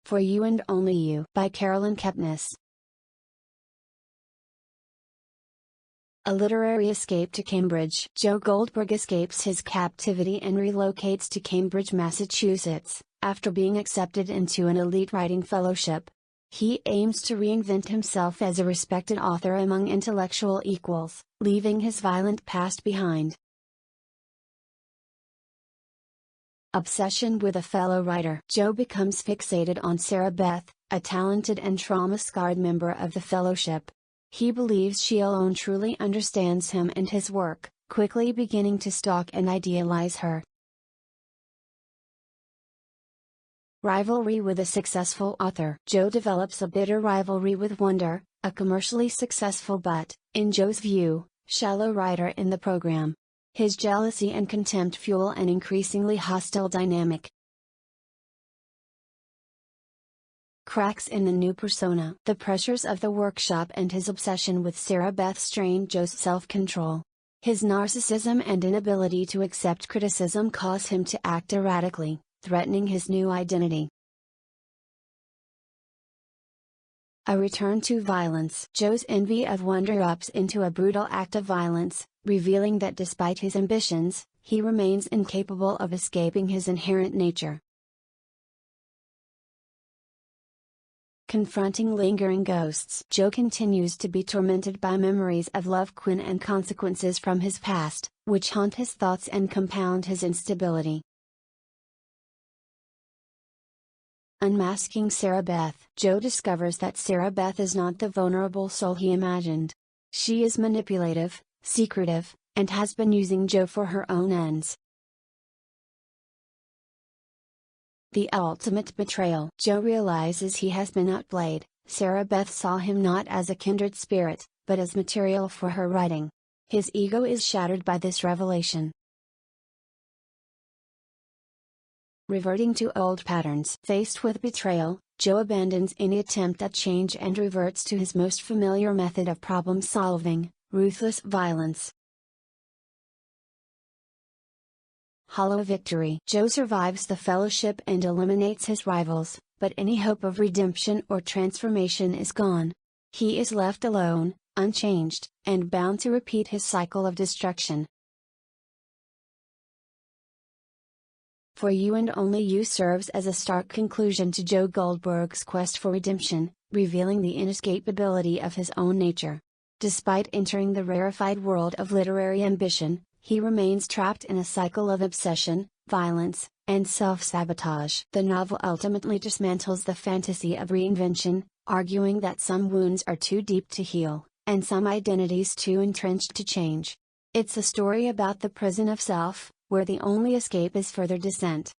For You and Only You by Kepnes. A literary escape to Cambridge. Joe Goldberg escapes his captivity and relocates to Cambridge, Massachusetts, after being accepted into an elite writing fellowship. He aims to reinvent himself as a respected author among intellectual equals, leaving his violent past behind. Obsession with a fellow writer. Joe becomes fixated on Sarah Beth, a talented and trauma-scarred member of the fellowship. He believes she alone truly understands him and his work, quickly beginning to stalk and idealize her. Rivalry with a successful author. Joe develops a bitter rivalry with Wonder, a commercially successful but, in Joe's view, shallow writer in the program. His jealousy and contempt fuel an increasingly hostile dynamic. Cracks in the new persona. The pressures of the workshop and his obsession with Sarah Beth strain Joe's self-control. His narcissism and inability to accept criticism cause him to act erratically, threatening his new identity. A return to violence. Joe's envy of Wonder erupts into a brutal act of violence, revealing that despite his ambitions, he remains incapable of escaping his inherent nature. Confronting lingering ghosts. Joe continues to be tormented by memories of Love Quinn and consequences from his past, which haunt his thoughts and compound his instability. Unmasking Sarah Beth. Joe discovers that Sarah Beth is not the vulnerable soul he imagined. She is manipulative, secretive, and has been using Joe for her own ends. The ultimate betrayal. Joe realizes he has been outplayed. Sarah Beth saw him not as a kindred spirit, but as material for her writing. His ego is shattered by this revelation. Reverting to old patterns. Faced with betrayal, Joe abandons any attempt at change and reverts to his most familiar method of problem solving, ruthless violence. Hollow victory. Joe survives the fellowship and eliminates his rivals, but any hope of redemption or transformation is gone. He is left alone, unchanged, and bound to repeat his cycle of destruction. For You and Only You serves as a stark conclusion to Joe Goldberg's quest for redemption, revealing the inescapability of his own nature. Despite entering the rarefied world of literary ambition, he remains trapped in a cycle of obsession, violence, and self-sabotage. The novel ultimately dismantles the fantasy of reinvention, arguing that some wounds are too deep to heal, and some identities too entrenched to change. It's a story about the prison of self, where the only escape is further descent.